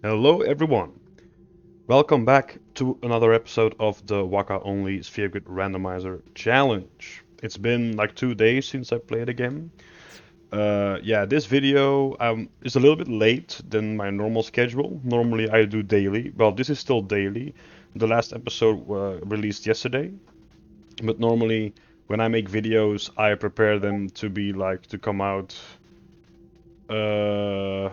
Hello everyone! Welcome back to another episode of the Wakka only Sphere Grid Randomizer Challenge. It's been like 2 days since I played again. Yeah, this video is a little bit late than my normal schedule. Normally I do daily. Well, this is still daily. The last episode released yesterday, but normally when I make videos, I prepare them to be like to come out uh,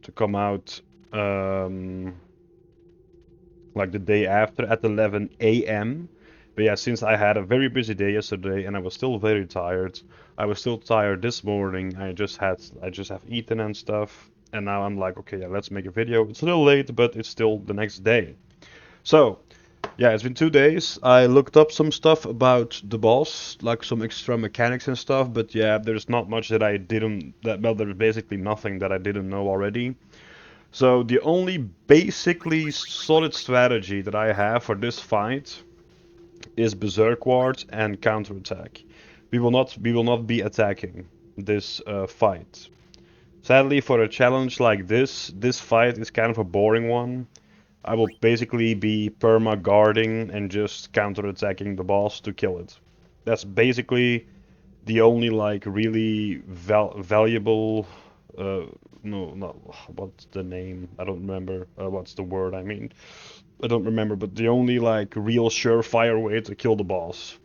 to come out um, like the day after at 11 a.m. But yeah, since I had a very busy day yesterday and I was still very tired, I was still tired this morning. I just have eaten and stuff, and now I'm like, okay, yeah, let's make a video. It's a little late, but it's still the next day. So yeah, it's been 2 days. I looked up some stuff about the boss, like some extra mechanics and stuff, but yeah, there's not much that I didn't that well, there's basically nothing that I didn't know already. So the only basically solid strategy that I have for this fight is Berserk Ward and counterattack. We will not be attacking this fight. Sadly, for a challenge like this fight is kind of a boring one. I will basically be perma guarding and just counterattacking the boss to kill it. That's basically the only like really valuable uh no not what's the name, I don't remember, what's the word, I mean, I don't remember, but the only like real surefire way to kill the boss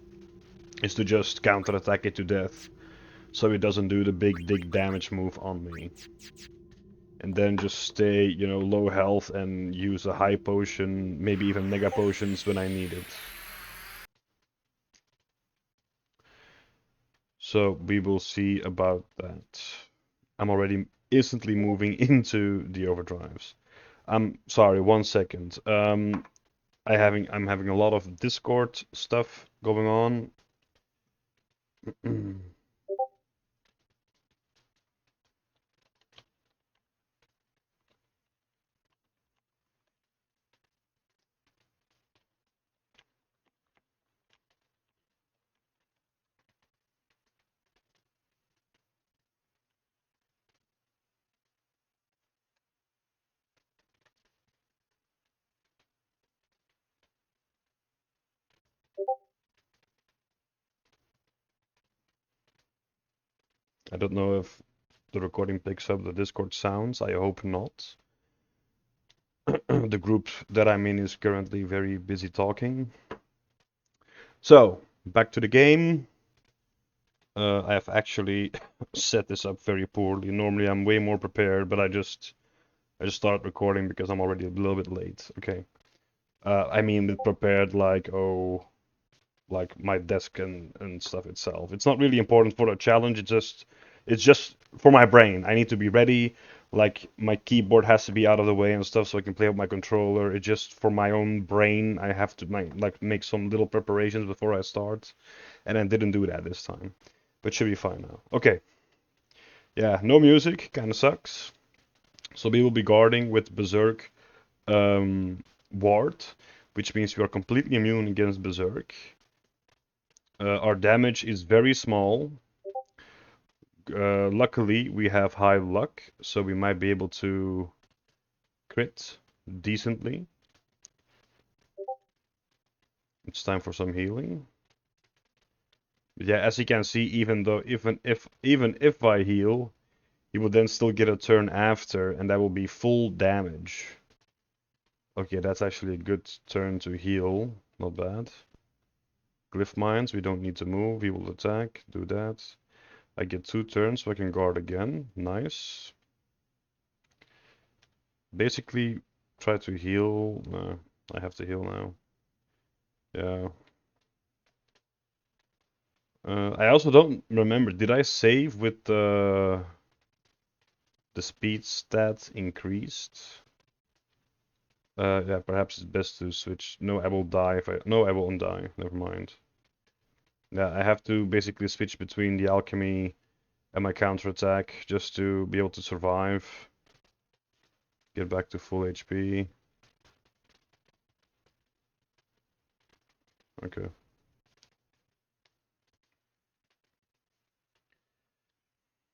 is to just counterattack it to death so it doesn't do the big dig damage move on me, and then just stay, low health and use a high potion, maybe even mega potions when I need it. So we will see about that. I'm already instantly moving into the overdrives. I'm sorry, 1 second. I'm having a lot of Discord stuff going on. I don't know if the recording picks up the Discord sounds. I hope not. The group that I'm in is currently very busy talking. So, back to the game. I have actually set this up very poorly. Normally I'm way more prepared, but I just started recording because I'm already a little bit late. Okay. I mean, prepared like, oh, like my desk and stuff itself. It's not really important for a challenge. It's just for my brain. I need to be ready. Like my keyboard has to be out of the way and stuff so I can play with my controller. It's just for my own brain. I have to make some little preparations before I start, and I didn't do that this time. But should be fine now. Okay. Yeah, no music. Kind of sucks. So we will be guarding with Berserk Ward, which means we are completely immune against Berserk. Our damage is very small. Luckily, we have high luck, so we might be able to crit decently. It's time for some healing. Yeah, as you can see, even if I heal, he will then still get a turn after, and that will be full damage. Okay, that's actually a good turn to heal. Not bad. Glyph mines, we don't need to move. He will attack. Do that. I get 2 turns, so I can guard again. Nice. Basically, try to heal. No, I have to heal now. Yeah. I also don't remember. Did I save with the speed stat increased? Yeah, perhaps it's best to switch. No, I will die if I. No, I won't die. Never mind. Yeah, I have to basically switch between the alchemy and my counterattack just to be able to survive. Get back to full HP. Okay.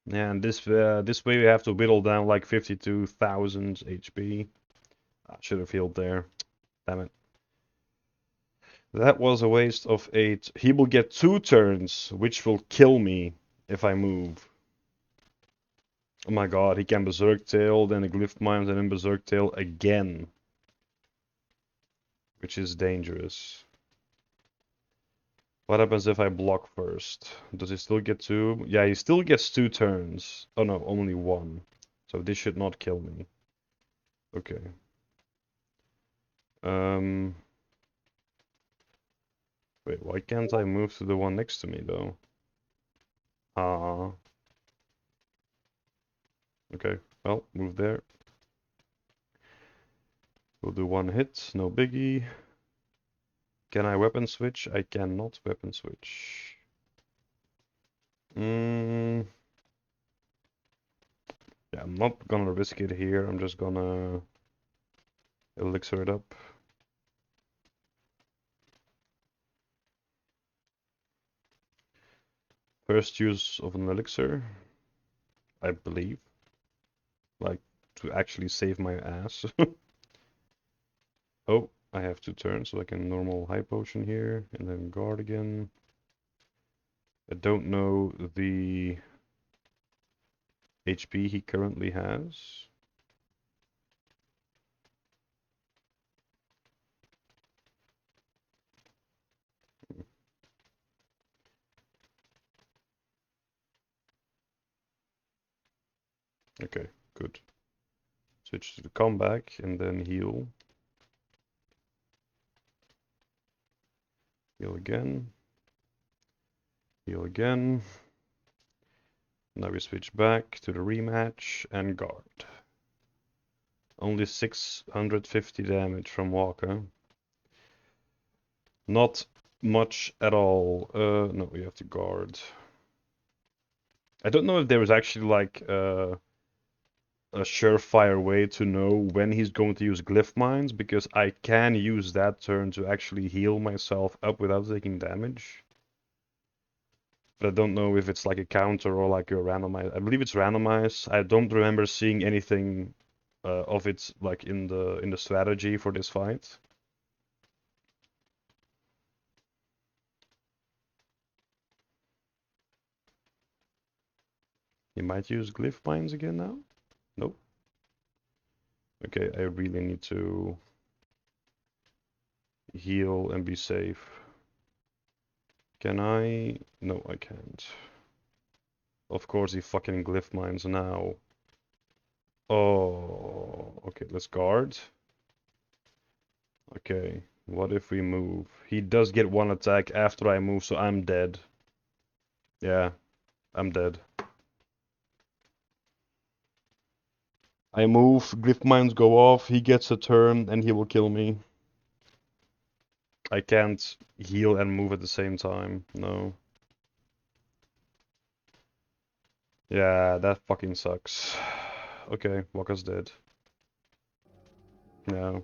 Yeah, and this way we have to whittle down like 52,000 HP. I should have healed there. Damn it. That was a waste of 8. He will get 2 turns, which will kill me if I move. Oh my god, he can Berserk Tail, then a Glyph Mines, and then Berserk Tail again. Which is dangerous. What happens if I block first? Does he still get 2? Yeah, he still gets 2 turns. Oh no, only 1. So this should not kill me. Okay. Um... Wait, why can't I move to the one next to me though? Ah. Okay, well, move there. We'll do 1 hit, no biggie. Can I weapon switch? I cannot weapon switch. Yeah, I'm not gonna risk it here. I'm just gonna elixir it up. First use of an elixir, I believe. Like, to actually save my ass. Oh, I have 2 turns, so I can normal high potion here, and then guard again. I don't know the HP he currently has. Okay, good. Switch to the comeback and then heal. Heal again. Heal again. Now we switch back to the rematch and guard. Only 650 damage from Wakka. Not much at all. No, we have to guard. I don't know if there is actually like a surefire way to know when he's going to use Glyph Mines, because I can use that turn to actually heal myself up without taking damage. But I don't know if it's like a counter or like a randomized. I believe it's randomized. I don't remember seeing anything of it like in the strategy for this fight. He might use Glyph Mines again now? Nope. Okay, I really need to heal and be safe. Can I? No, I can't. Of course he fucking Glyph Mines now. Oh, okay, let's guard. Okay, what if we move? He does get 1 attack after I move, so I'm dead. Yeah, I'm dead. I move, Glyph Mines go off, he gets a turn, and he will kill me. I can't heal and move at the same time, no. Yeah, that fucking sucks. Okay, Wakka's dead. Yeah.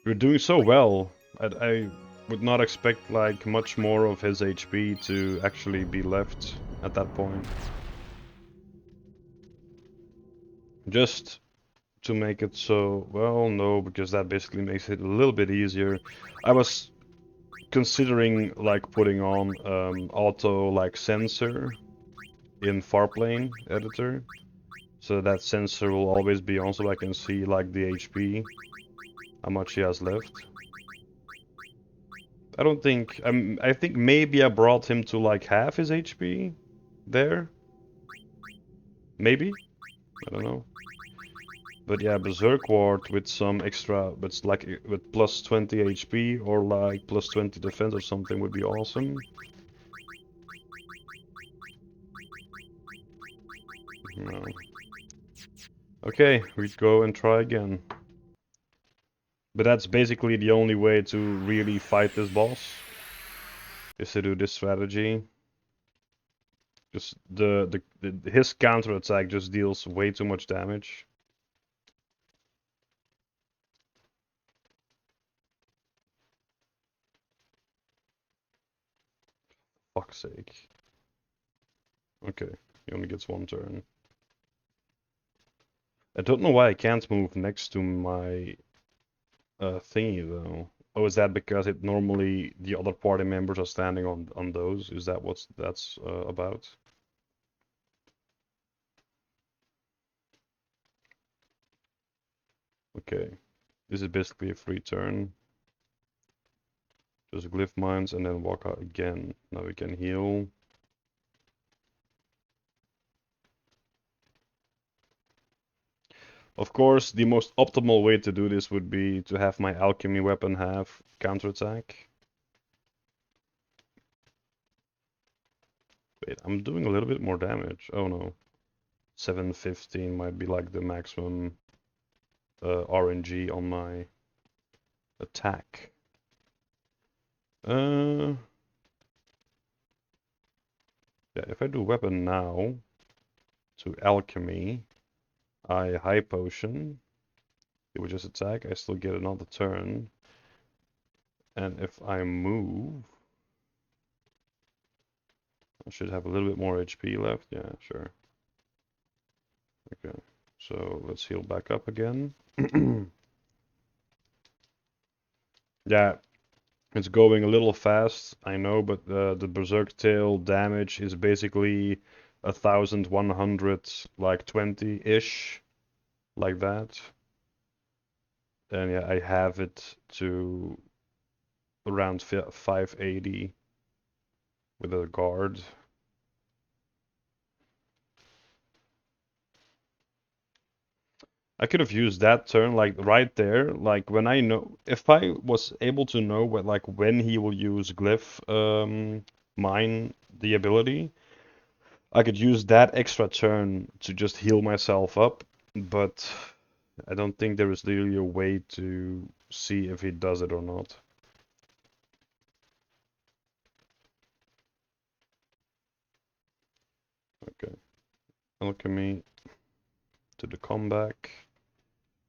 You're doing so well. I would not expect like much more of his HP to actually be left at that point. Just to make it so, well, no, because that basically makes it a little bit easier. I was considering like putting on auto like sensor in Farplane editor, so that sensor will always be on, so I can see like the HP, how much he has left. I don't think I think maybe I brought him to like half his HP there. Maybe? I don't know. But yeah, Berserk Ward with some extra, but it's like with plus 20 HP or like plus 20 defense or something would be awesome. No. Okay, we go and try again. But that's basically the only way to really fight this boss, is to do this strategy. Just his counter attack just deals way too much damage. fuck's sake. Okay, he only gets one turn. I don't know why I can't move next to my thingy though. Oh, is that because it normally the other party members are standing on those? Is that what that's about? Okay, this is basically a free turn. Just glyph mines and then Wakka again. Now we can heal. Of course, the most optimal way to do this would be to have my alchemy weapon have counterattack. Wait, I'm doing a little bit more damage. Oh no. 715 might be like the maximum RNG on my attack. Yeah, if I do weapon now to alchemy, I high potion. It would just attack. I still get another turn. And if I move, I should have a little bit more HP left. Yeah, sure. Okay, so let's heal back up again. Yeah, it's going a little fast, I know, but the Berserk Tail damage is basically 1100, like 20-ish, like that. And yeah, I have it to around 580 with a guard. I could have used that turn like right there, like when I know if I was able to know what like when he will use glyph mine the ability, I could use that extra turn to just heal myself up, but I don't think there is really a way to see if he does it or not. Okay. Alchemy to the comeback.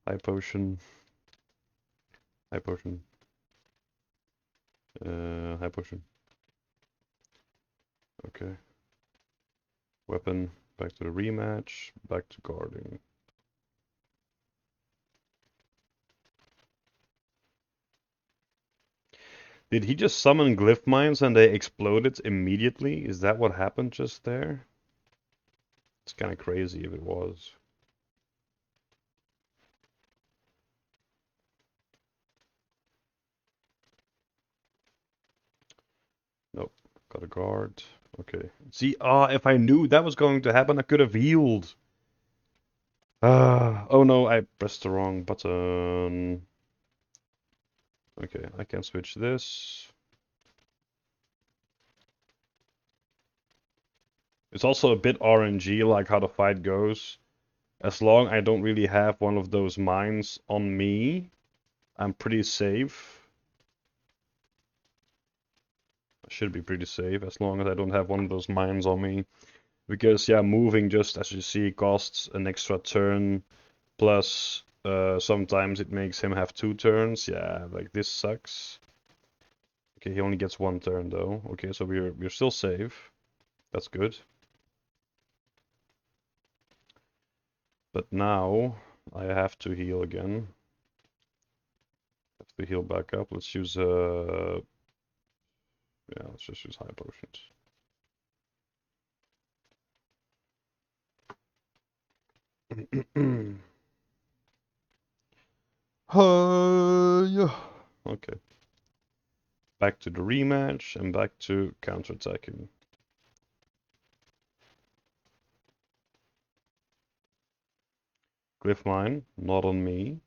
High potion. High potion. High potion. Okay. Weapon. Back to the rematch. Back to guarding. Did he just summon glyph mines and they exploded immediately? Is that what happened just there? It's kind of crazy if it was. Nope. Got a guard. Okay. See, if I knew that was going to happen, I could have healed. Oh no, I pressed the wrong button. Okay, I can switch this. It's also a bit RNG, like how the fight goes. As long I don't really have one of those mines on me, I'm pretty safe. I should be pretty safe as long as I don't have one of those mines on me. Because yeah, moving just as you see costs an extra turn, plus sometimes it makes him have 2 turns. Yeah, like this sucks. Okay, he only gets 1 turn though. Okay, so we're still safe. That's good. But now I have to heal again. Have to heal back up. Let's use yeah, let's just use high potions. Yeah. Okay. Back to the rematch and back to counterattacking. Glyph mine, not on me.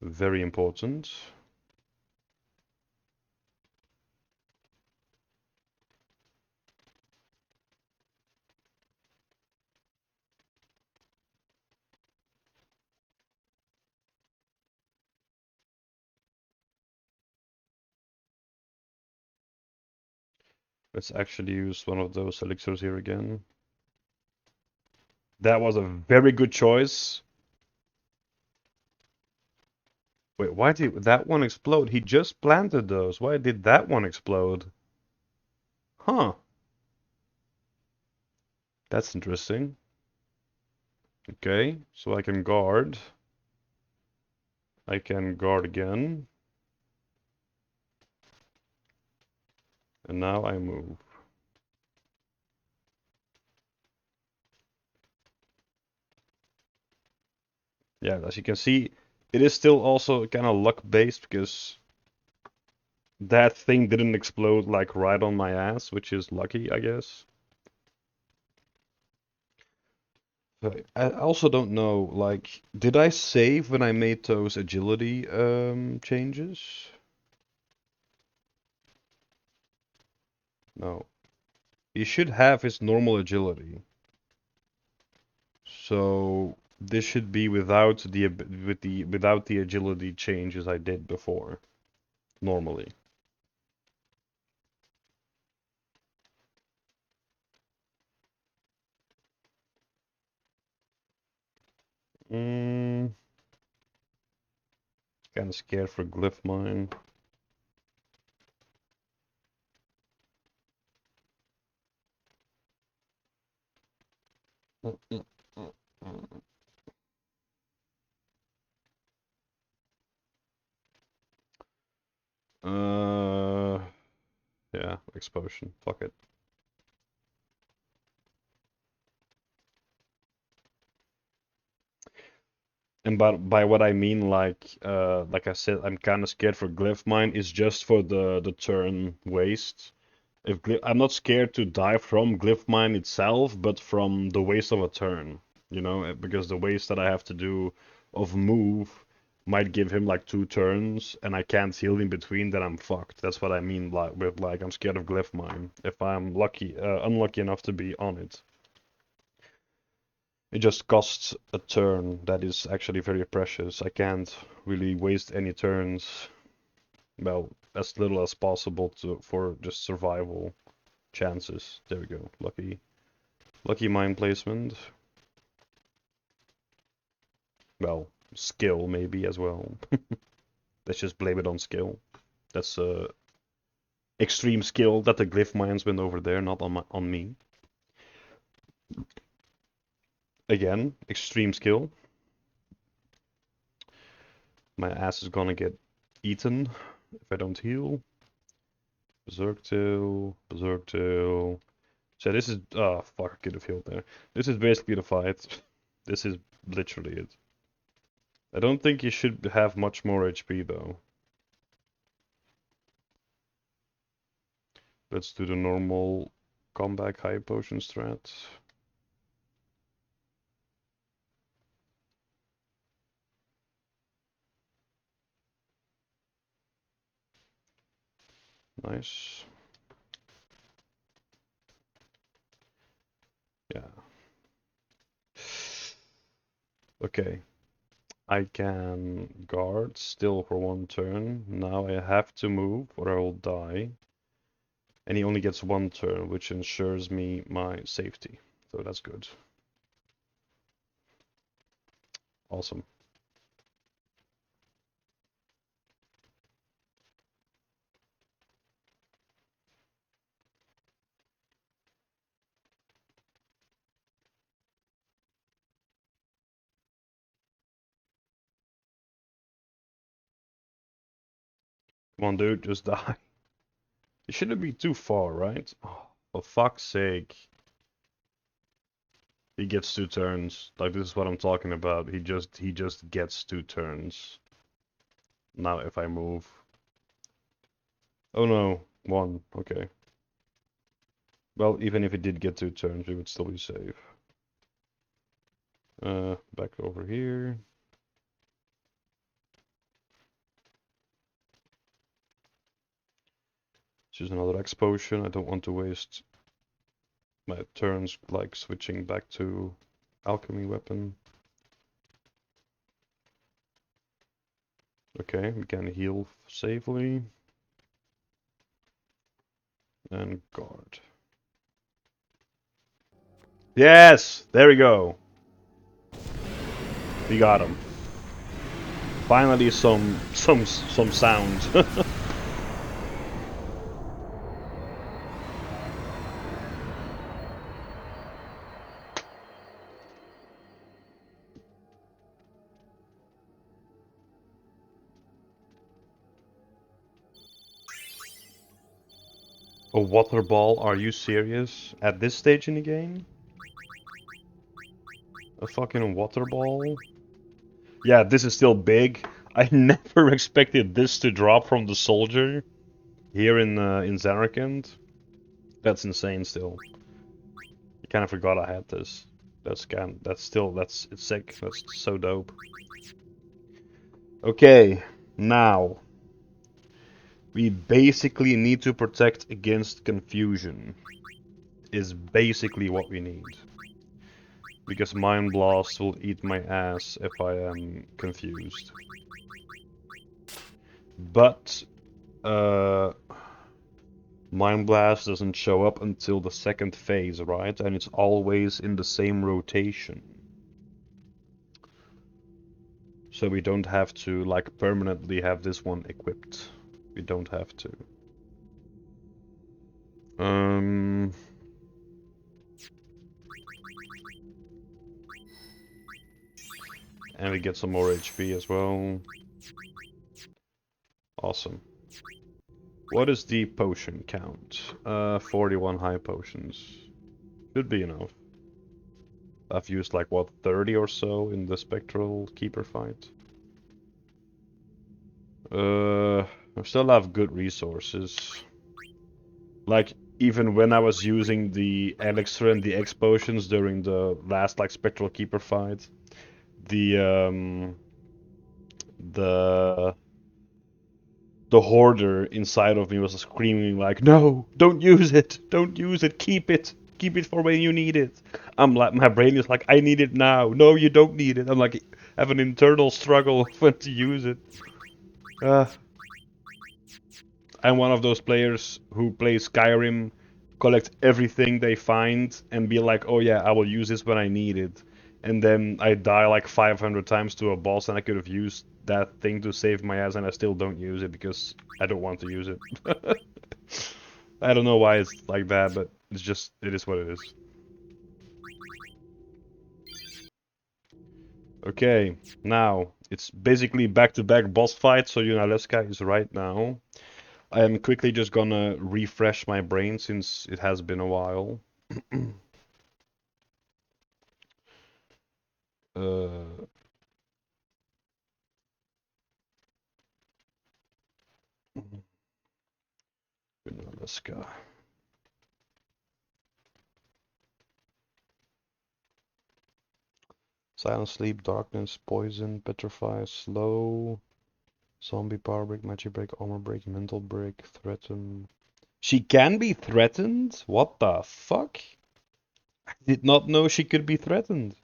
Very important. Let's actually use one of those elixirs here again. That was a very good choice. Wait, why did that one explode? He just planted those. Why did that one explode? Huh. That's interesting. Okay, so I can guard. I can guard again. And now I move. Yeah, as you can see, it is still also kind of luck-based because that thing didn't explode like right on my ass, which is lucky, I guess. But I also don't know, like, did I save when I made those agility changes? No. He should have his normal agility. So this should be without the agility changes I did before, normally. Mm, kind of scared for glyph mine. Uh, yeah, explosion. Fuck it. And by what I mean, like I said, I'm kind of scared for glyph mine is just for the turn waste. If I'm not scared to die from glyph mine itself, but from the waste of a turn, because the waste that I have to do of move might give him like 2 turns, and I can't heal in between. Then I'm fucked. That's what I mean, like I'm scared of glyph mine. If I'm unlucky enough to be on it. It just costs a turn that is actually very precious. I can't really waste any turns, well, as little as possible for just survival chances. There we go. Lucky mine placement. Well, skill maybe as well. Let's just blame it on skill. That's extreme skill that the glyph mines went over there, not on me. Again, extreme skill. My ass is gonna get eaten if I don't heal. Berserk tail, Berserk tail. So this is, oh fuck, I could have healed there. This is basically the fight. This is literally it. I don't think you should have much more HP though. Let's do the normal comeback high potion strat. Nice. Yeah. Okay. I can guard still for 1 turn. Now I have to move or I will die. And he only gets 1 turn, which ensures me my safety. So that's good. Awesome. Come on, dude, just die. It shouldn't be too far, right? Oh, for fuck's sake. He gets 2 turns. Like, this is what I'm talking about. He just gets 2 turns. Now if I move. Oh no, 1. Okay. Well, even if he did get 2 turns, we would still be safe. Back over here. Choose another X potion. I don't want to waste my turns like switching back to alchemy weapon. Okay, we can heal safely. And guard. Yes! There we go. We got him. Finally some sound. A water ball? Are you serious? At this stage in the game? A fucking water ball? Yeah, this is still big. I never expected this to drop from the soldier here in Zanarkand. That's insane still. I kind of forgot I had this. It's sick. That's so dope. Okay, now we basically need to protect against confusion. Is basically what we need. Because Mind Blast will eat my ass if I am confused. But uh, Mind Blast doesn't show up until the second phase, right? And it's always in the same rotation. So we don't have to like permanently have this one equipped. We don't have to. Um, and we get some more HP as well. Awesome. What is the potion count? 41 high potions. Should be enough. I've used like what, 30 or so in the Spectral Keeper fight. I still have good resources. Like even when I was using the elixir and the X potions during the last like Spectral Keeper fight, the um the the hoarder inside of me was screaming like, "No, don't use it! Don't use it! Keep it for when you need it." I'm like, my brain is like, "I need it now." No, you don't need it. I'm like, have an internal struggle of when to use it. Uh, I'm one of those players who play Skyrim, collect everything they find, and be like, "Oh yeah, I will use this when I need it." And then I die like 500 times to a boss, and I could have used that thing to save my ass, and I still don't use it because I don't want to use it. I don't know why it's like that, but it is what it is. Okay, now it's basically back-to-back boss fight, so Yunalesca is right now. I am quickly just gonna refresh my brain since it has been a while. uh, Yunalesca. Silent Sleep, Darkness, Poison, Petrify, Slow, Zombie, Power Break, Magic Break, Armor Break, Mental Break, Threaten. She can be threatened? What the fuck? I did not know she could be threatened.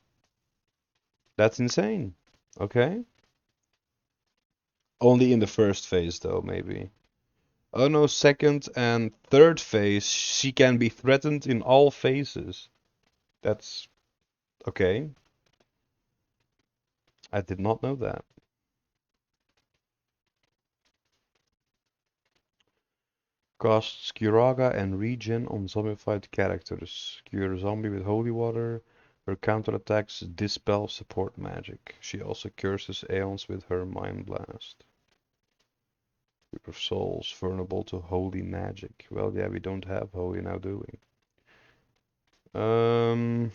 That's insane. Okay. Only in the first phase, though, maybe. Oh no, second and third phase, she can be threatened in all phases. That's okay. I did not know that. Cast Skiraga and regen on zombified characters. Cure a zombie with holy water. Her counterattacks dispel support magic. She also curses aeons with her mind blast. Group of souls vulnerable to holy magic. Well, yeah, we don't have holy now, do we?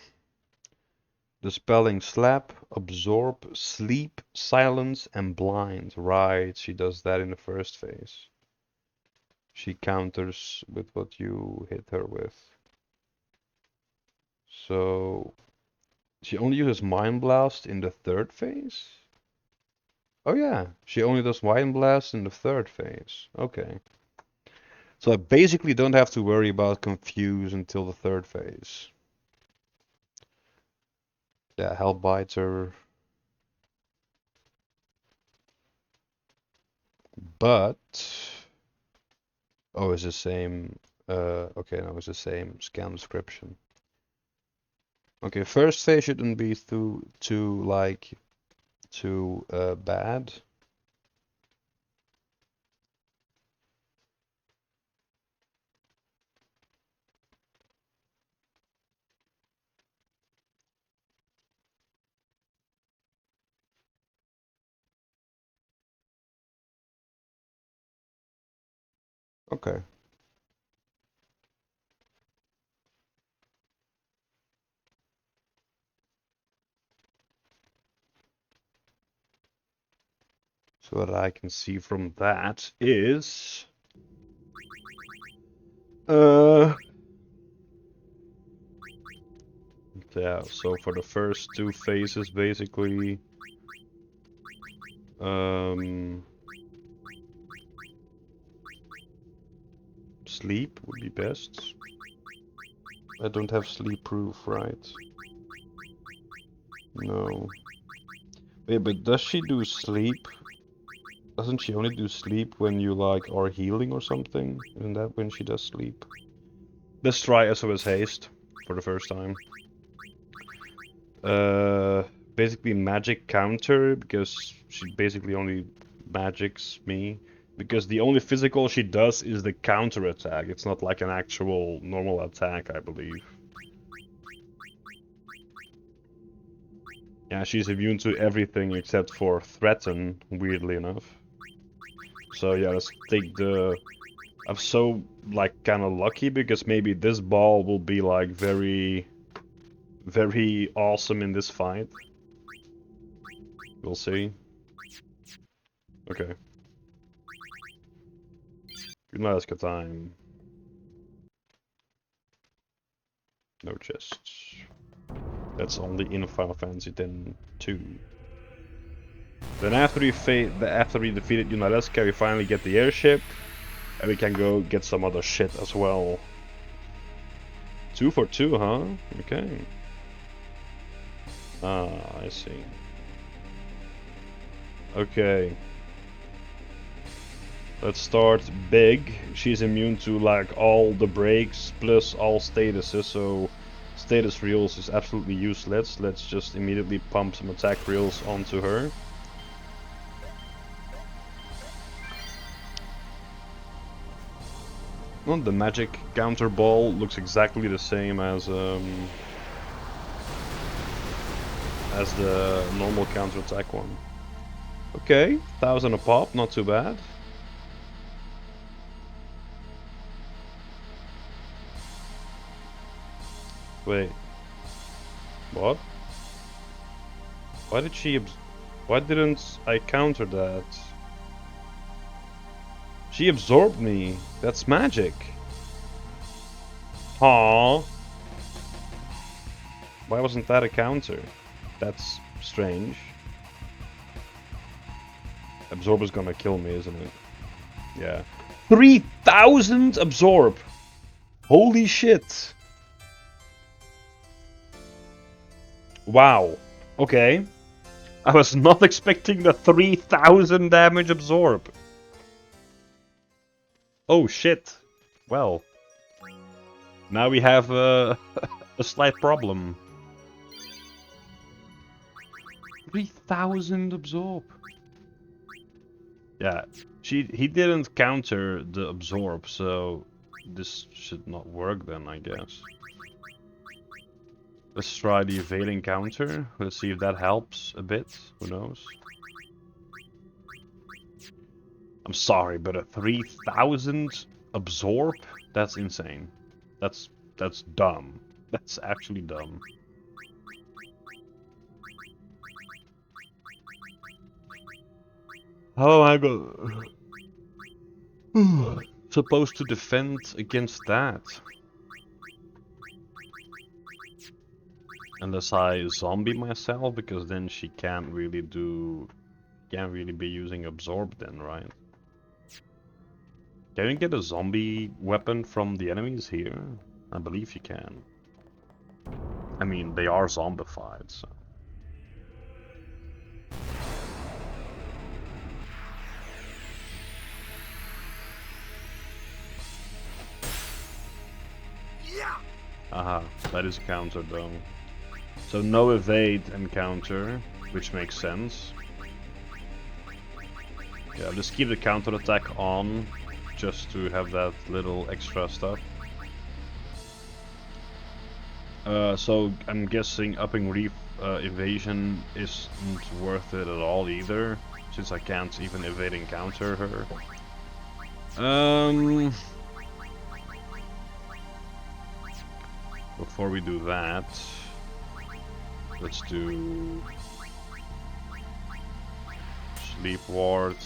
Dispelling slap, absorb, sleep, silence, and blind. Right, she does that in the first phase. She counters with what you hit her with. So she only uses Mind Blast in the third phase? Oh yeah, she only does Mind Blast in the third phase. Okay. So I basically don't have to worry about Confuse until the third phase. Yeah, Hellbiter. But... Oh, it's the same... okay, no, it's the same scan description. Okay, first phase shouldn't be too bad. Okay. So what I can see from that is... Yeah, so for the first two phases, basically... Sleep would be best. I don't have sleep proof, right? No. Wait, but does she do sleep? Doesn't she only do sleep when you like are healing or something? Isn't that when she does sleep? Let's try SOS Haste for the first time. Basically magic counter, because she basically only magics me. Because the only physical she does is the counter attack. It's not like an actual normal attack, I believe. Yeah, she's immune to everything except for threaten, weirdly enough. So yeah, let's take the... I'm so, like, kind of lucky because maybe this ball will be, like, very awesome in this fight. We'll see. Okay. Yunalesca time. No chests. That's only in Final Fantasy X-2. Then after we defeated Yunalesca, we finally get the airship, and we can go get some other shit as well. 2 for 2, huh? Okay. Ah, I see. Okay. Let's start big. She's immune to like all the breaks plus all statuses, so status reels is absolutely useless. Let's just immediately pump some attack reels onto her. Well, the magic counter ball looks exactly the same as the normal counter attack one. Okay, 1000 a pop, not too bad. Wait. What? Why didn't I counter that? She absorbed me. That's magic. Aww. Why wasn't that a counter? That's strange. Absorber's gonna kill me, isn't it? Yeah. 3000 absorb! Holy shit! Wow. Okay. I was not expecting the 3000 damage absorb. Oh shit. Well. Now we have a slight problem. 3000 absorb. Yeah, he didn't counter the absorb, so this should not work then, I guess. Let's try the evading counter. Let's see if that helps a bit. Who knows? I'm sorry, but a 3000 absorb? That's insane. That's dumb. That's actually dumb. How am I supposed to defend against that? Unless I zombie myself, because then she can't really be using absorb then, right? Can you get a zombie weapon from the enemies here? I believe you can. I mean, they are zombified, so... Aha, that is a counter though. So no evade and counter, which makes sense. Yeah, just keep the counter attack on, just to have that little extra stuff. So I'm guessing upping evasion isn't worth it at all either, since I can't even evade and counter her. Before we do that, Leap ward.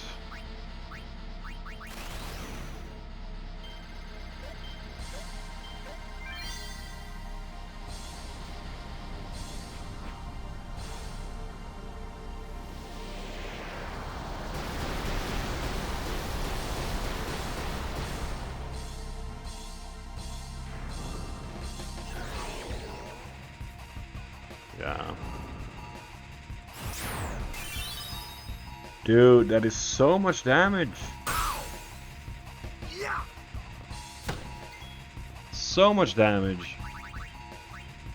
Yeah. Dude, that is so much damage. So much damage.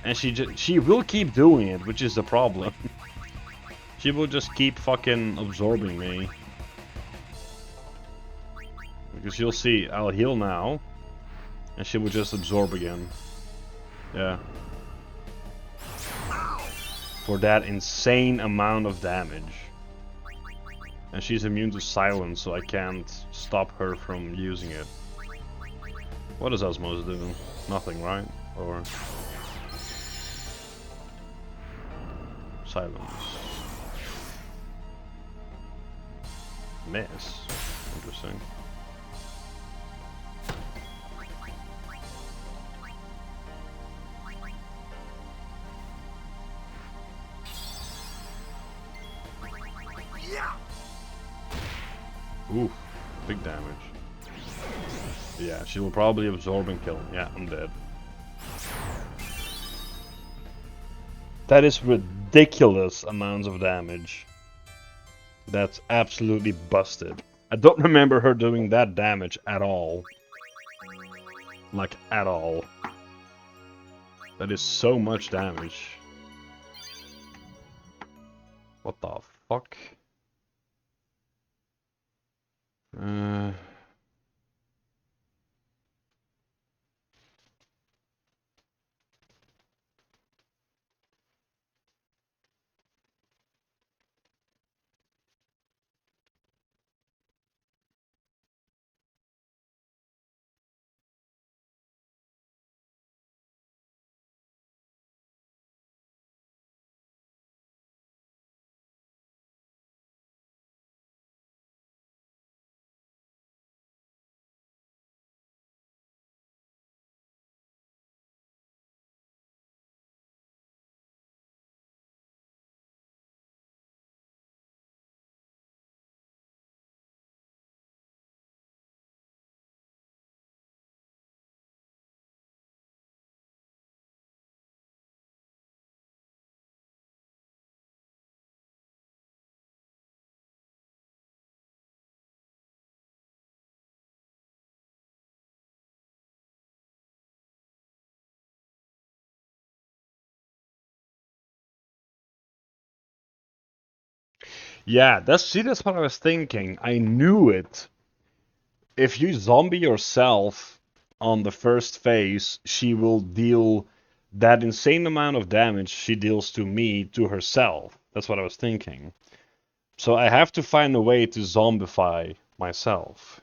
And she will keep doing it, which is the problem. She will just keep fucking absorbing me. Because you'll see, I'll heal now. And she will just absorb again. Yeah. For that insane amount of damage. And she's immune to silence, so I can't stop her from using it. What does Osmose do? Nothing, right? Or... silence. Miss. Interesting. Ooh, big damage. Yeah, she will probably absorb and kill. Yeah, I'm dead. That is ridiculous amounts of damage. That's absolutely busted. I don't remember her doing that damage at all. Like, at all. That is so much damage. What the fuck? Yeah, that's what I was thinking. I knew it. If you zombie yourself on the first phase, she will deal that insane amount of damage she deals to me to herself. That's what I was thinking. So I have to find a way to zombify myself.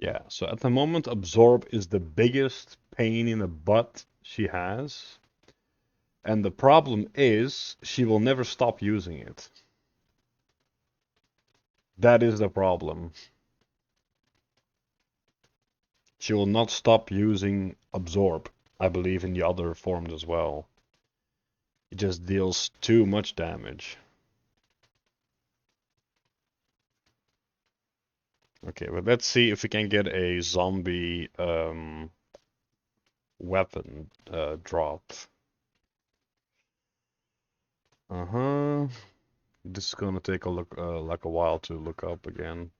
Yeah, so at the moment, Absorb is the biggest pain in the butt she has. And the problem is, she will never stop using it. That is the problem. She will not stop using Absorb. I believe in the other forms as well. It just deals too much damage. Okay, but let's see if we can get a zombie weapon drop. Uh-huh. This is gonna take a look, like a while to look up again.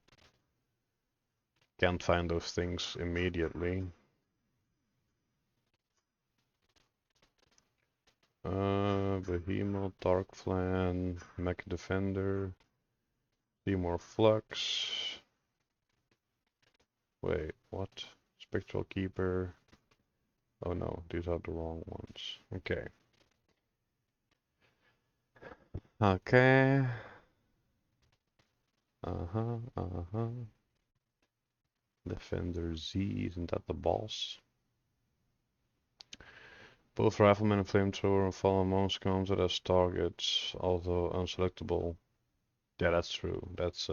Can't find those things immediately. Behemoth, Dark Flan, Mech Defender, Seymour Flux. Wait, what? Spectral Keeper. Oh no, these are the wrong ones. Okay. Okay. Uh-huh, uh-huh. Defender Z, isn't that the boss? Both Rifleman and Flamethrower and Fallen Monks counted as targets, although unselectable. Yeah, that's true. That's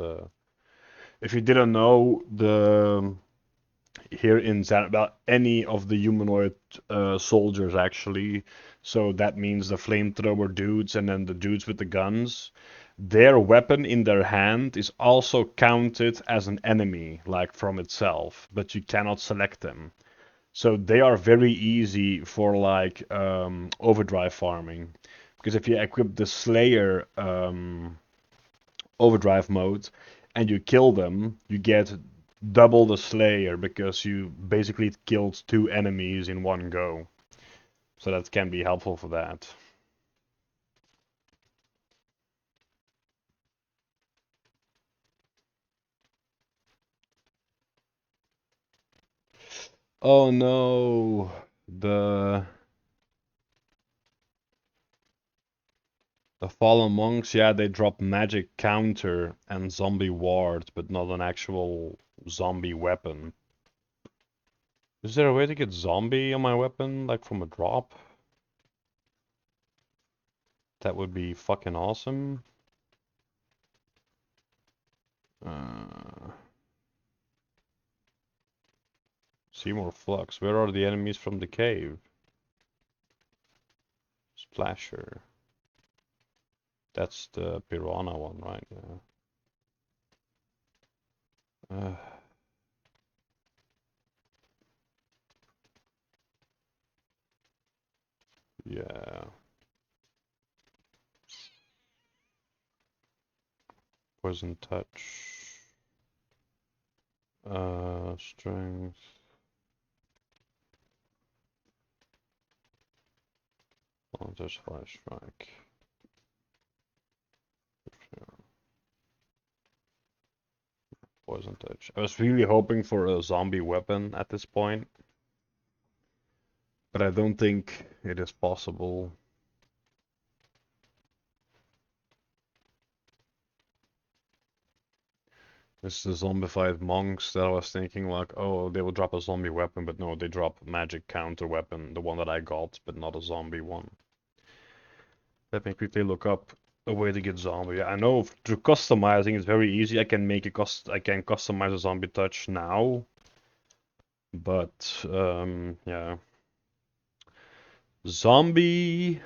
if you didn't know, the here in about any of the humanoid soldiers actually, so that means the flamethrower dudes and then the dudes with the guns, their weapon in their hand is also counted as an enemy, like from itself, but you cannot select them. So they are very easy for like overdrive farming, because if you equip the Slayer overdrive mode and you kill them, you get double the Slayer because you basically killed two enemies in one go. So that can be helpful for that. Oh no, the fallen monks, yeah, they drop magic counter and zombie ward, but not an actual zombie weapon. Is there a way to get zombie on my weapon, like from a drop? That would be fucking awesome. Uh, Seymour Flux. Where are the enemies from the cave? Splasher. That's the piranha one, right? Yeah. Yeah. Poison touch. Strength. Touch, fire strike. Poison touch. I was really hoping for a zombie weapon at this point, but I don't think it is possible. It's the zombified monks that I was thinking like, oh, they will drop a zombie weapon, but no, they drop magic counter weapon, the one that I got, but not a zombie one. Let me quickly look up a way to get zombie. I know through customizing it's very easy. I can customize a zombie touch now, but yeah. Zombie,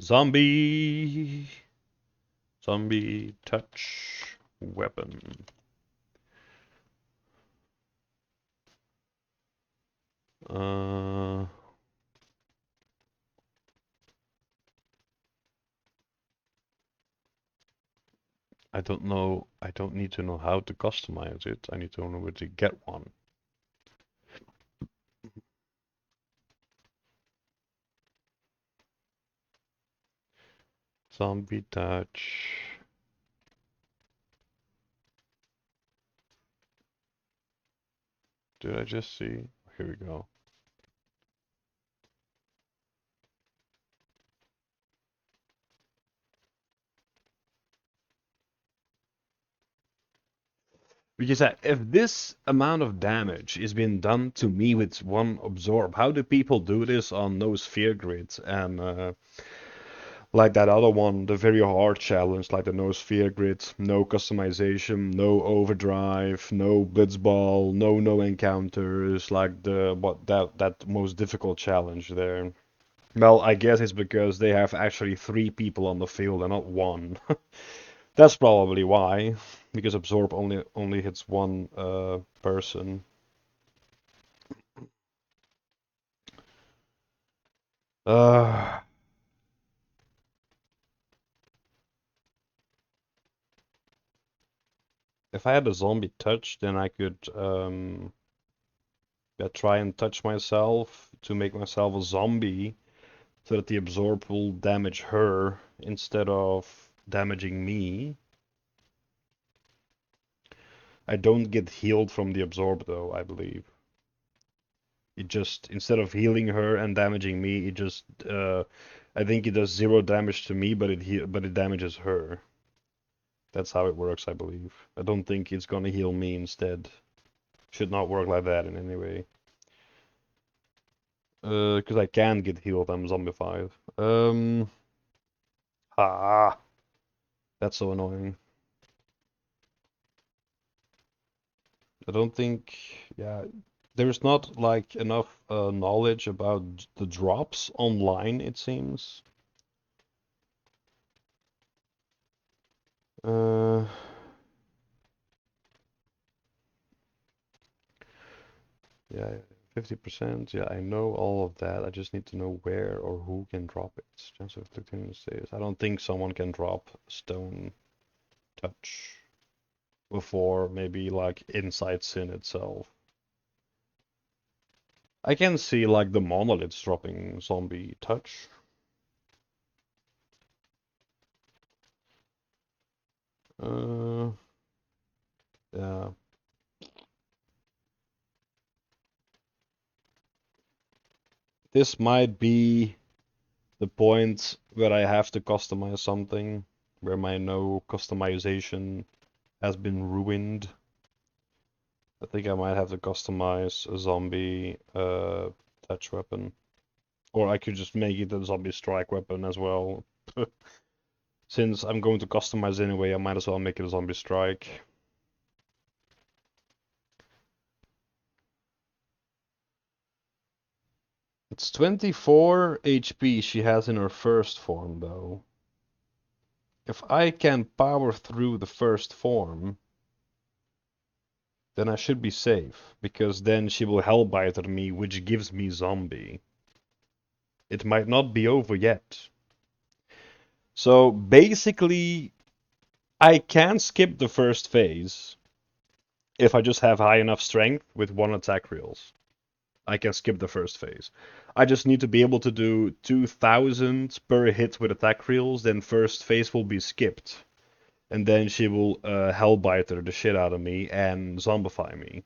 zombie, zombie touch weapon. Uh. I don't know. I don't need to know how to customize it. I need to know where to get one. Zombie touch. Did I just see? Here we go. Because if this amount of damage is being done to me with one absorb, how do people do this on no sphere grid and like that other one, the very hard challenge, like the no sphere grid, no customization, no overdrive, no blitzball, no encounters, like the what that most difficult challenge there. Well, I guess it's because they have actually three people on the field and not one. That's probably why, because absorb only hits one person. Uh, If I had a zombie touch, then I could yeah, try and touch myself to make myself a zombie so that the absorb will damage her instead of damaging me. I don't get healed from the absorb though, I believe. It just, instead of healing her and damaging me, it just, I think it does 0 damage to me, but it damages her. That's how it works, I believe. I don't think it's gonna heal me instead. Should not work like that in any way. Because I can get healed, I'm zombified. Ah, that's so annoying. I don't think, yeah, there's not like enough knowledge about the drops online, it seems. Uh, yeah, 50%. Yeah, I know all of that. I just need to know where or who can drop it. Chance of clicking the status. I don't think someone can drop stone touch before maybe like inside Sin itself. I can see like the monoliths dropping zombie touch. Uh, yeah. This might be the point where I have to customize something, where my no customization has been ruined. I think I might have to customize a zombie touch weapon. Or I could just make it a zombie strike weapon as well. Since I'm going to customize anyway, I might as well make it a zombie strike. It's 24 HP she has in her first form, though. If I can power through the first form, then I should be safe, because then she will Hellbiter me, which gives me zombie. It might not be over yet. So basically, I can skip the first phase if I just have high enough strength with 1 attack reels. I can skip the first phase. I just need to be able to do 2000 per hit with attack reels, then first phase will be skipped. And then she will Hellbiter the shit out of me and zombify me.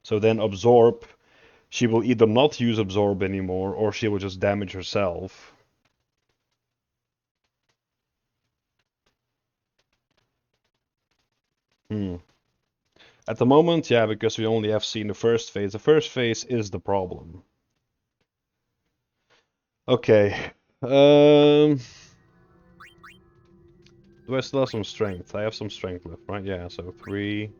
So then Absorb, she will either not use Absorb anymore, or she will just damage herself. Hmm. At the moment, yeah, because we only have seen the first phase. The first phase is the problem. Okay. Do I still have some strength? I have some strength left, right? Yeah, so 3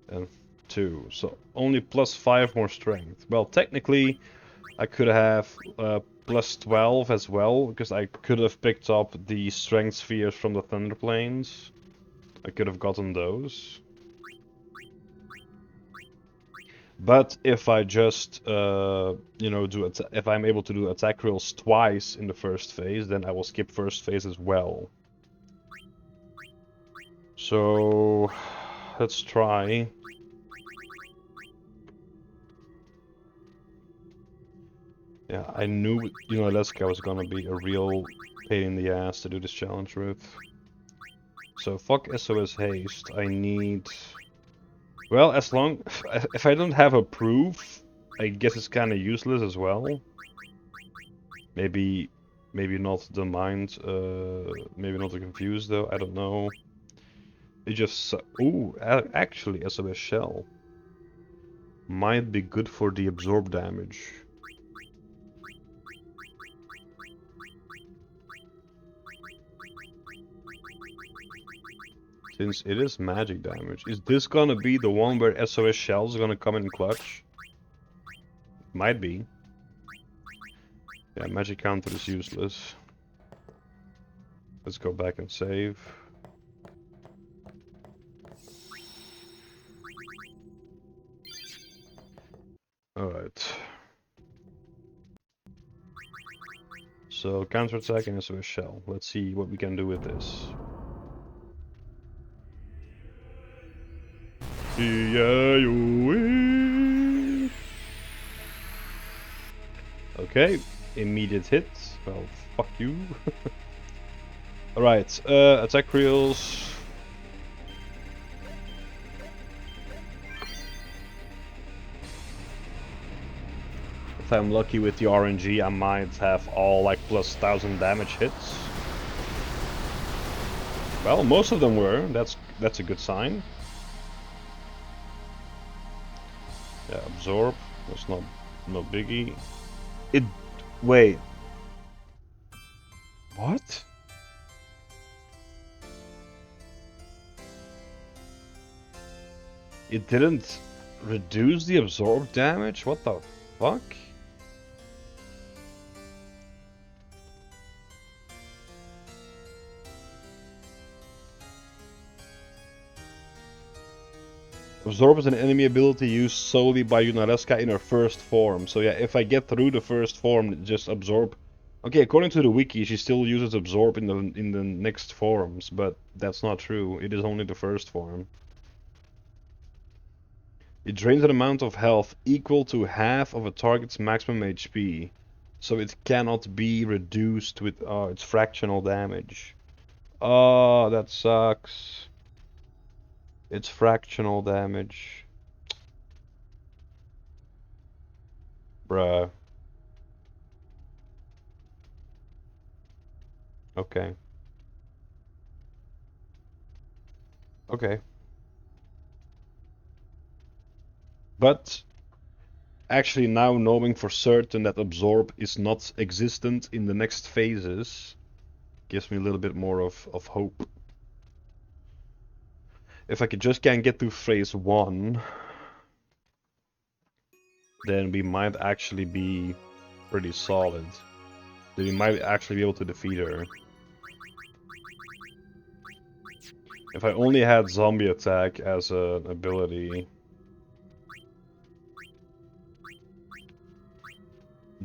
and 2. So only +5 more strength. Well, technically, I could have +12 as well, because I could have picked up the strength spheres from the Thunder Plains. I could have gotten those. But if I just, you know, if I'm able to do attack rolls twice in the first phase, then I will skip first phase as well. So, let's try. Yeah, I knew Yunalesca was gonna be a real pain in the ass to do this challenge with. So fuck SOS haste. I need. Well, as long if I don't have a proof, I guess it's kind of useless as well. Maybe, maybe not the mind. Maybe not the confused though. I don't know. It just. Ooh, actually, SOS shell might be good for the absorb damage. Since it is magic damage. Is this gonna be the one where SOS Shell's gonna come in clutch? Might be. Yeah, magic counter is useless. Let's go back and save. Alright. So counterattack and SOS Shell. Let's see what we can do with this. Okay, immediate hit. Well, fuck you. Alright, attack reels. If I'm lucky with the RNG, I might have all like plus 1000 damage hits. Well, most of them were. That's a good sign. Yeah, absorb. That's no biggie. Wait. What? It didn't reduce the absorb damage? What the fuck? Absorb is an enemy ability used solely by Yunalesca in her first form. So yeah, if I get through the first form, just absorb. Okay, according to the wiki, she still uses absorb in the next forms, but that's not true. It is only the first form. It drains an amount of health equal to half of a target's maximum HP. So it cannot be reduced with it's fractional damage. Oh, that sucks. It's fractional damage. Bruh. Okay. Okay. But actually now knowing for certain that absorb is not existent in the next phases gives me a little bit more of hope. If I could just can't get through phase 1, then we might actually be pretty solid. Then we might actually be able to defeat her. If I only had zombie attack as an ability.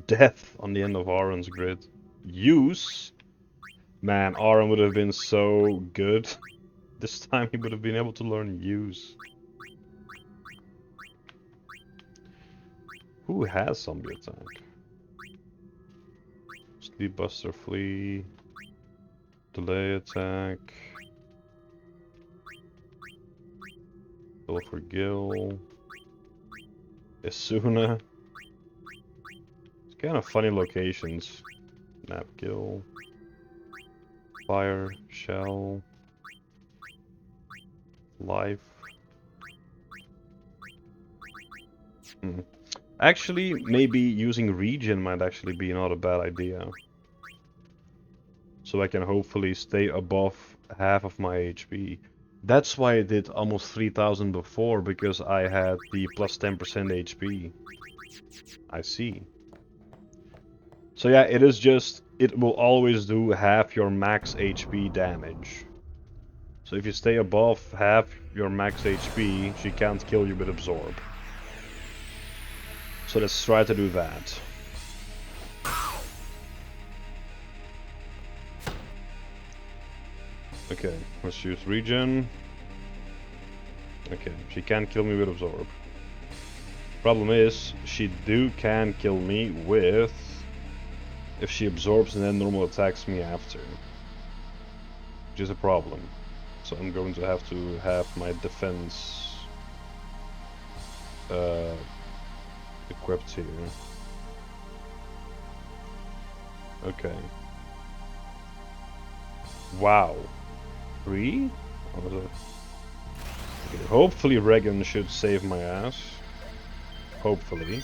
Death on the end of Aaron's grid. Use? Man, Aaron would have been so good. This time he would have been able to learn use. Who has zombie attack? Sleep Buster, Flee. Delay attack. Kill for Gil. Isuna. It's kind of funny locations. Nap Gil. Fire, Shell. Life. Actually, maybe using regen might actually be not a bad idea. So I can hopefully stay above half of my HP. That's why I did almost 3000 before, because I had the plus 10% HP. I see. So yeah, it is just, it will always do half your max HP damage. So if you stay above half your max HP, she can't kill you with absorb. So let's try to do that. Okay, let's use regen. Okay, she can't kill me with absorb. Problem is, she can kill me with if she absorbs and then normal attacks me after. Which is a problem. So I'm going to have my defense equipped here. Okay. Wow. 3? Okay, hopefully Regan should save my ass. Hopefully.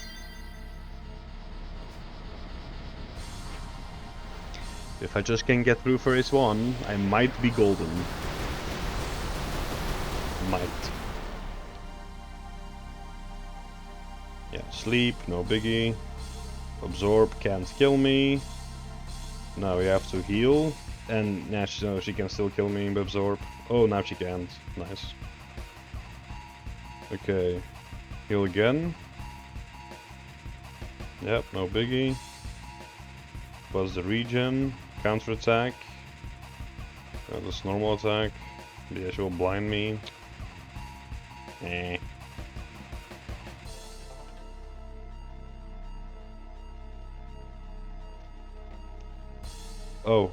If I just can get through phase 1, I might be golden. Might. Yeah, sleep, no biggie. Absorb can't kill me. Now we have to heal. And now she can still kill me with absorb. Oh, now she can't. Nice. Okay. Heal again. Yep, no biggie. Plus the regen. Counter attack. This normal attack. Yeah, she will blind me. Eh. Oh.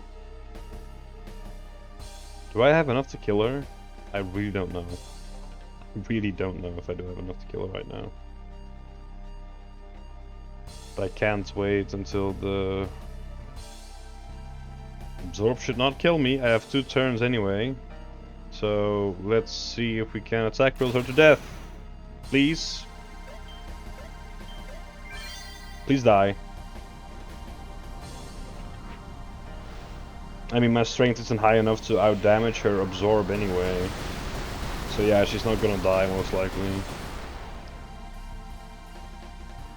Do I have enough to kill her? I really don't know. I really don't know if I do have enough to kill her right now. But I can't wait until the... Absorb should not kill me. I have 2 turns anyway. So let's see if we can attack her to death. Please. Please die. I mean, my strength isn't high enough to outdamage her absorb anyway. So yeah, she's not gonna die most likely.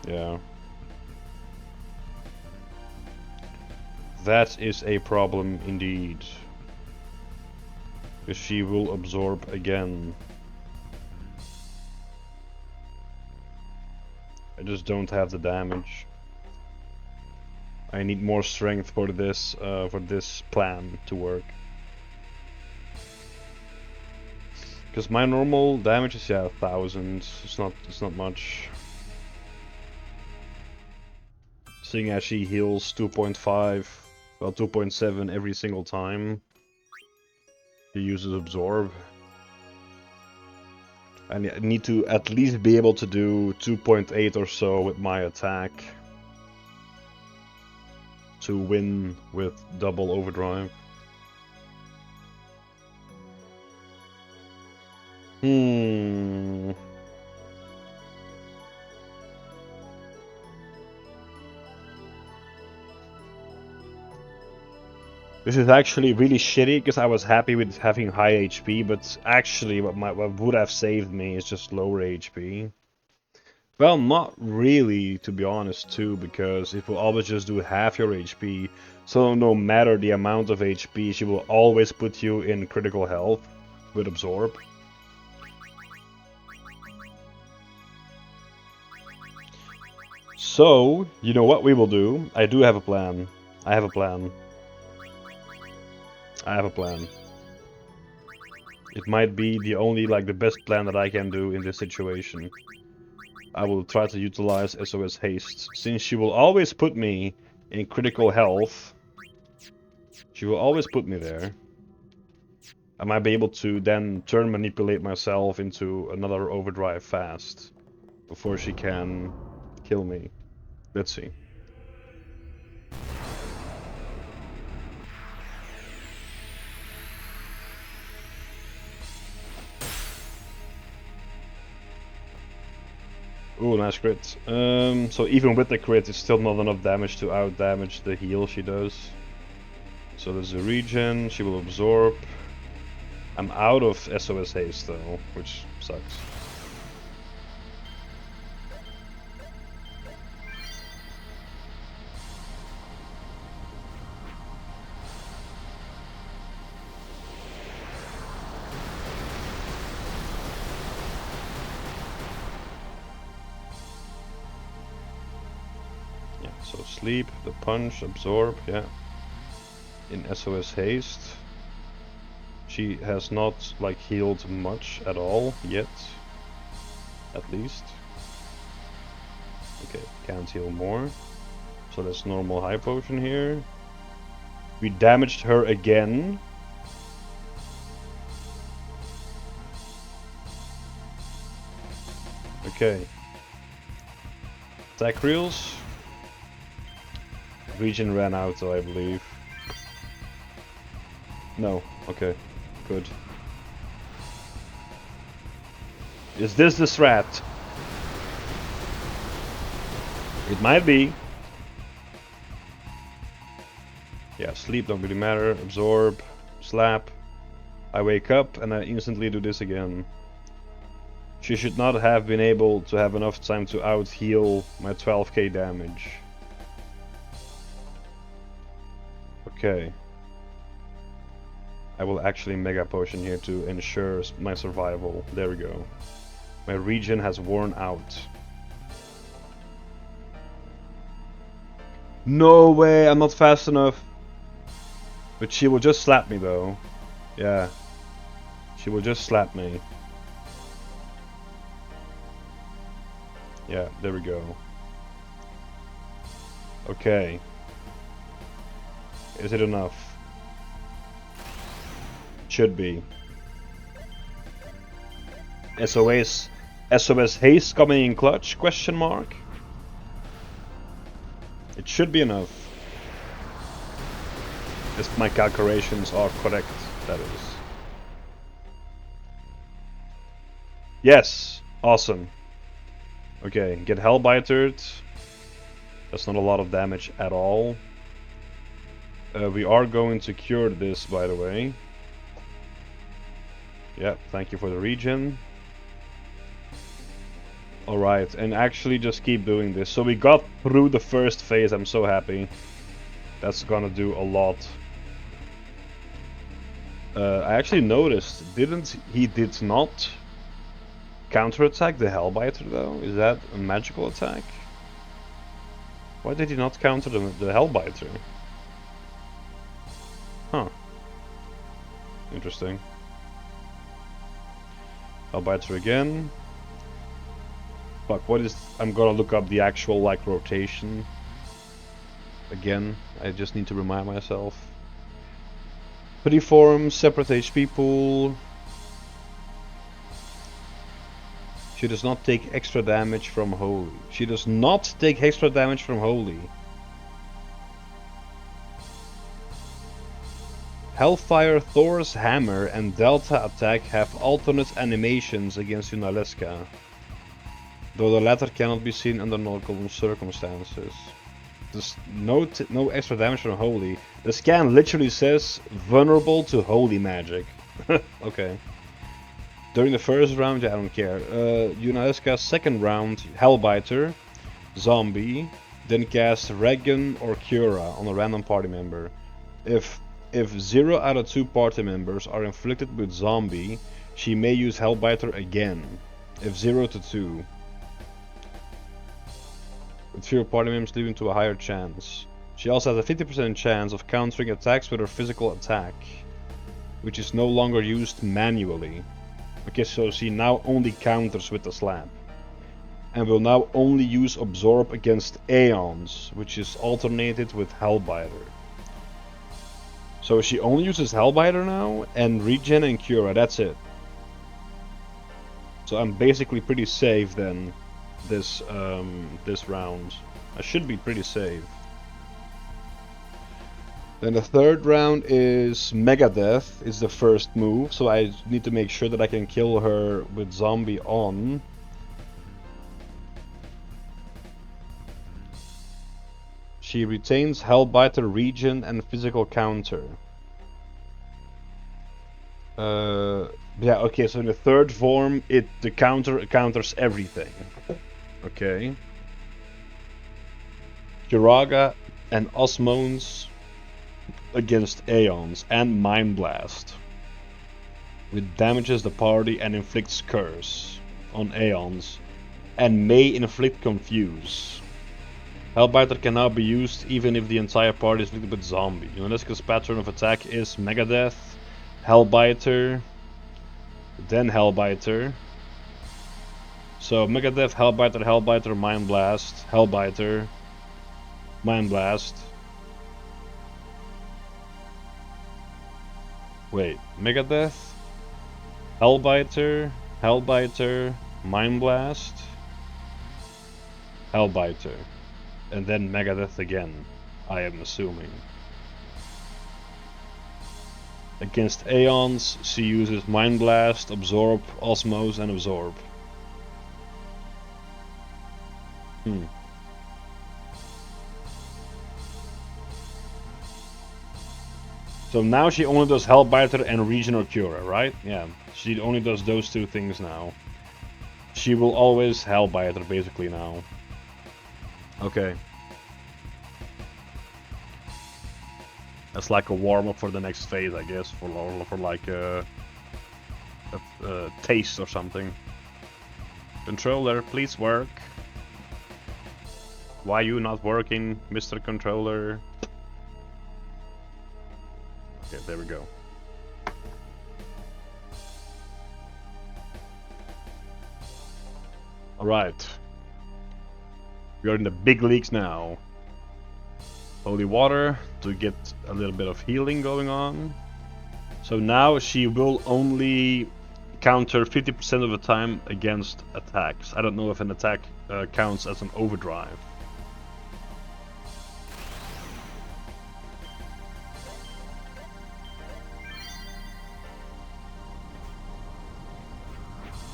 Yeah. That is a problem indeed. Because she will absorb again. I just don't have the damage. I need more strength for this plan to work. Because my normal damage is 1,000. It's not much. Seeing as she heals 2.5, well 2.7 every single time she uses absorb. I need to at least be able to do 2.8 or so with my attack to win with double overdrive. This is actually really shitty because I was happy with having high HP, but actually what would have saved me is just lower HP. Well, not really, to be honest, too, because it will always just do half your HP, so no matter the amount of HP, she will always put you in critical health with absorb. So, you know what we will do? I do have a plan. I have a plan. I have a plan. It might be the only, the best plan that I can do in this situation. I will try to utilize SOS Haste. Since she will always put me in critical health, she will always put me there. I might be able to then turn manipulate myself into another overdrive fast before she can kill me. Let's see. Ooh, nice crit. So even with the crit, it's still not enough damage to out-damage the heal she does. So there's a regen, she will absorb. I'm out of SOS Haste though, which sucks. So sleep, the punch, absorb, yeah. In SOS Haste. She has not healed much at all yet. At least. Okay, can't heal more. So that's normal high potion here. We damaged her again. Okay. Attack reels. Regen ran out though, I believe. No, okay, good. Is this the strat? It might be. Yeah, sleep don't really matter. Absorb, slap. I wake up and I instantly do this again. She should not have been able to have enough time to out-heal my 12k damage. Okay. I will actually Mega Potion here to ensure my survival. There we go. My regen has worn out. No way, I'm not fast enough. But she will just slap me though. Yeah. She will just slap me. Yeah, there we go. Okay. Is it enough? Should be. SOS haste coming in clutch? Question mark. It should be enough. If my calculations are correct, that is. Yes! Awesome. Okay, get Hellbitered. That's not a lot of damage at all. We are going to cure this, by the way. Yeah, thank you for the regen. Alright, and actually just keep doing this. So we got through the first phase, I'm so happy. That's gonna do a lot. I actually noticed, he did not counterattack the Hellbiter though? Is that a magical attack? Why did he not counter the Hellbiter? Huh. Interesting. Hellbiter again. Fuck, what is... I'm gonna look up the actual, like, rotation. Again, I just need to remind myself. Preform, separate HP pool. She does not take extra damage from Holy. She does not take extra damage from Holy. Hellfire, Thor's Hammer and Delta Attack have alternate animations against Yunalesca, though the latter cannot be seen under normal circumstances. There's no extra damage from Holy. The scan literally says vulnerable to Holy magic. Okay. During the first round, yeah, I don't care. Yunalesca's second round, Hellbiter, Zombie, then cast Regan or Cura on a random party member. If 0 out of 2 party members are inflicted with Zombie, she may use Hellbiter again. If 0 to 2. With fewer party members leading to a higher chance. She also has a 50% chance of countering attacks with her physical attack, which is no longer used manually. Okay, so she now only counters with the slap. And will now only use Absorb against Aeons, which is alternated with Hellbiter. So she only uses Hellbiter now, and Regen and Cura, that's it. So I'm basically pretty safe then, this round. I should be pretty safe. Then the third round is Megadeth, is the first move, so I need to make sure that I can kill her with Zombie on. She retains Hellbiter, Regen and physical counter. Yeah, okay, so in the third form, the counter counters everything. Okay. Kiraga and Osmones against Aeons and Mind Blast, which damages the party and inflicts Curse on Aeons, and may inflict Confuse. Hellbiter can now be used even if the entire party is inflicted with Zombie. Yunalesca's pattern of attack is Megadeth, Hellbiter, then Hellbiter. So Megadeth, Hellbiter, Hellbiter, Mind Blast, Hellbiter, Mind Blast. Wait, Megadeth, Hellbiter, Hellbiter, Mind Blast, Hellbiter, and then Megadeth again, I am assuming. Against Aeons, she uses Mind Blast, Absorb, Osmose, and Absorb. So now she only does Hellbiter and Regen or Cura, right? Yeah, she only does those two things now. She will always Hellbiter basically now. Okay. That's like a warm-up for the next phase, I guess, for like a taste or something. Controller, please work. Why you not working, Mr. Controller? Okay, there we go. Alright. We are in the big leagues now. Holy water to get a little bit of healing going on. So now she will only counter 50% of the time against attacks. I don't know if an attack counts as an overdrive.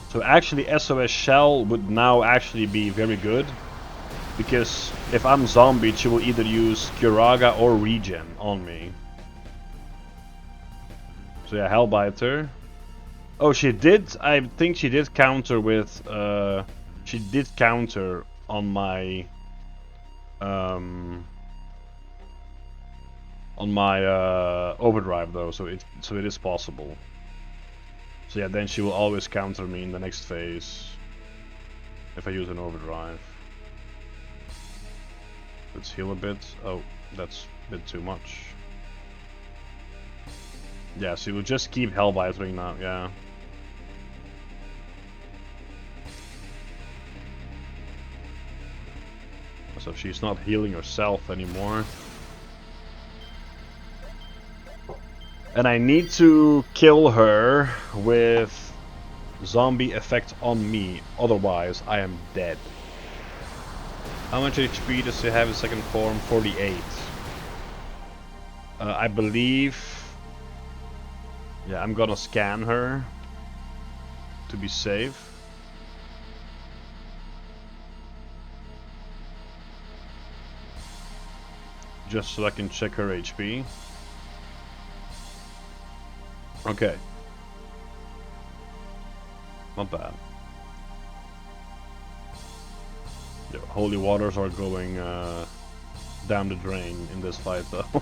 So actually SOS Shell would now actually be very good. Because if I'm zombie, she will either use Curaga or Regen on me. So yeah, Hellbiter. Oh, she did. I think she did counter with. She did counter on my. On my overdrive though, so it is possible. So yeah, then she will always counter me in the next phase if I use an overdrive. Let's heal a bit. Oh, that's a bit too much. Yeah, so we'll just keep Hellbitering now, yeah. So she's not healing herself anymore. And I need to kill her with zombie effect on me, otherwise I am dead. How much HP does she have in second form? 48. I believe... Yeah, I'm gonna scan her to be safe. Just so I can check her HP. Okay. Not bad. The holy waters are going down the drain in this fight though.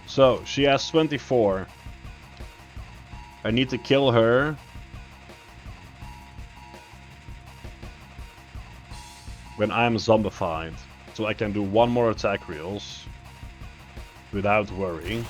So, she has 24. I need to kill her. When I'm zombified. So I can do one more attack reels. Without worry.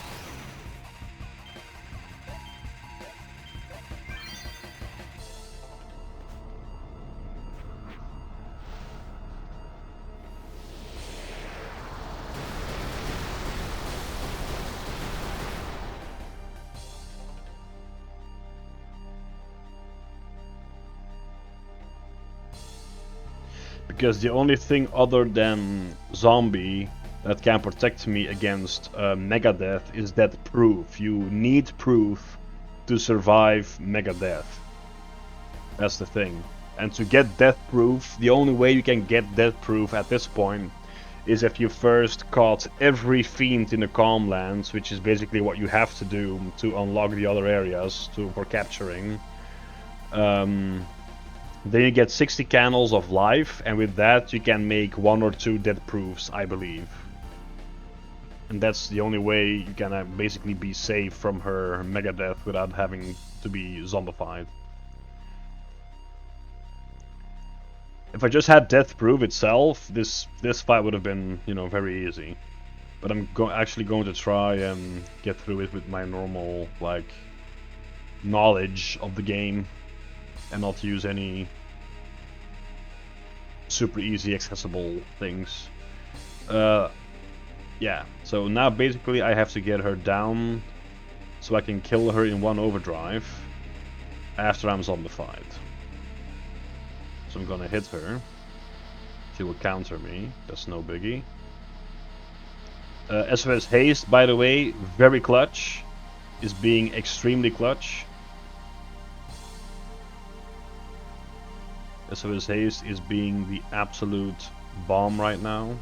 Because the only thing other than zombie that can protect me against Megadeth is death proof. You need proof to survive Megadeth. That's the thing. And to get death proof, the only way you can get death proof at this point is if you first caught every fiend in the Calm Lands, which is basically what you have to do to unlock the other areas for capturing. Then you get 60 candles of life, and with that you can make 1 or 2 death proofs, I believe. And that's the only way you can basically be safe from her Megadeth without having to be zombified. If I just had death proof itself, this fight would have been, you know, very easy. But I'm actually going to try and get through it with my normal, like, knowledge of the game. And not use any super easy accessible things. Yeah, so now basically I have to get her down so I can kill her in one overdrive after I'm zombified. So I'm gonna hit her. She will counter me, that's no biggie. SOS Haste, by the way, very clutch. Is being extremely clutch. SOS Haste is being the absolute bomb right now.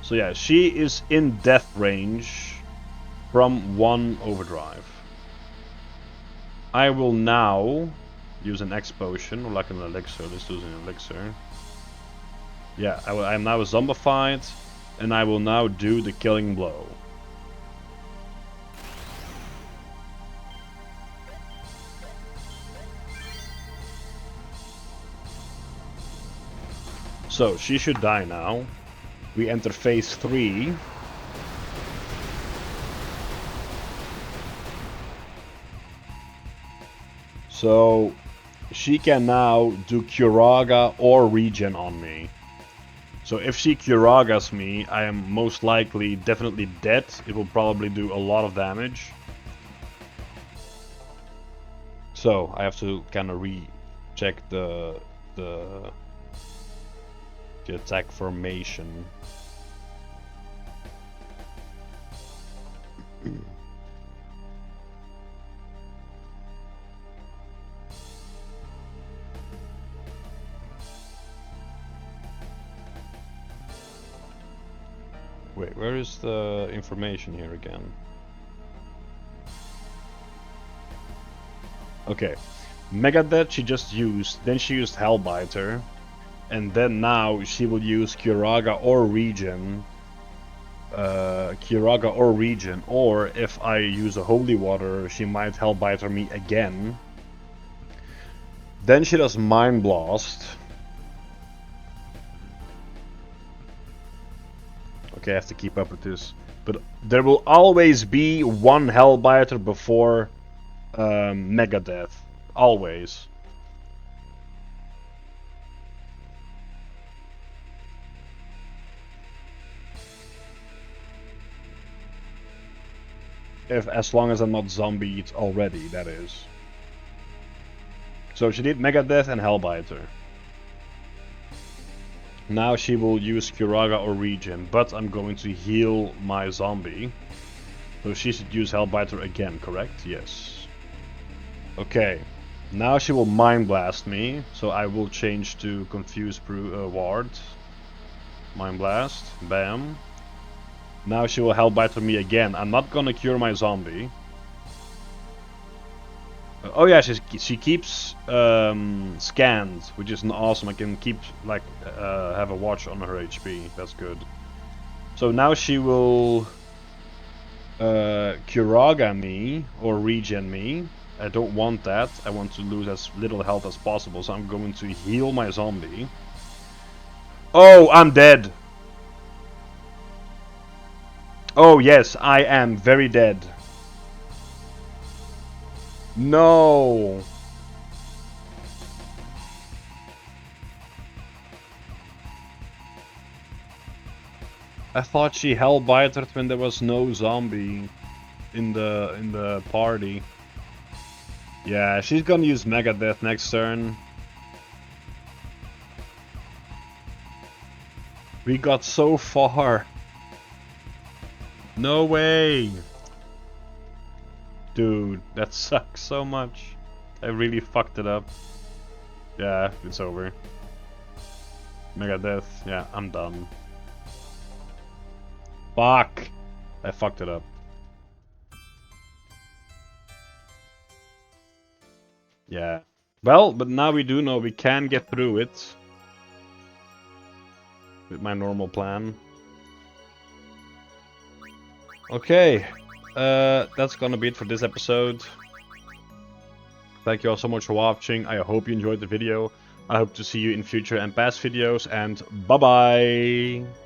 So yeah, she is in death range from one overdrive. I will now use an X potion, or like an elixir. Let's use an elixir. Yeah, I am now zombified, and I will now do the killing blow. So, she should die now. We enter phase 3. So, she can now do Curaga or regen on me. So if she Curagas me, I am most likely definitely dead. It will probably do a lot of damage. So I have to kind of recheck the attack formation. Wait, where is the information here again? Okay, Megadeth she just used, then she used Hellbiter, and then now she will use Curaga or Regen. Or if I use a Holy Water, she might Hellbiter me again. Then she does Mind Blast. Okay, I have to keep up with this. But there will always be one Hellbiter before Megadeth. Always. As long as I'm not zombied already, that is. So she did Megadeth and Hellbiter. Now she will use Curaga or Regen, but I'm going to heal my zombie. So she should use Hellbiter again, correct? Yes. Okay. Now she will Mind Blast me, so I will change to Confuse Ward. Mind Blast. Bam. Now she will Hellbiter me again. I'm not gonna cure my zombie. Oh yeah, she keeps scanned, which is awesome. I can keep like have a watch on her HP. That's good. So now she will Curaga me or regen me. I don't want that. I want to lose as little health as possible. So I'm going to heal my zombie. Oh, I'm dead. Oh yes, I am very dead. No. I thought she Hellbitered when there was no zombie in the party. Yeah, she's gonna use Megadeth next turn. We got so far. No way. Dude, that sucks so much. I really fucked it up. Yeah, it's over. Megadeth, yeah, I'm done. Fuck! I fucked it up. Yeah. Well, but now we do know we can get through it. With my normal plan. Okay. That's gonna be it for this episode. Thank you all so much for watching. I hope you enjoyed the video. I hope to see you in future and past videos, and bye bye!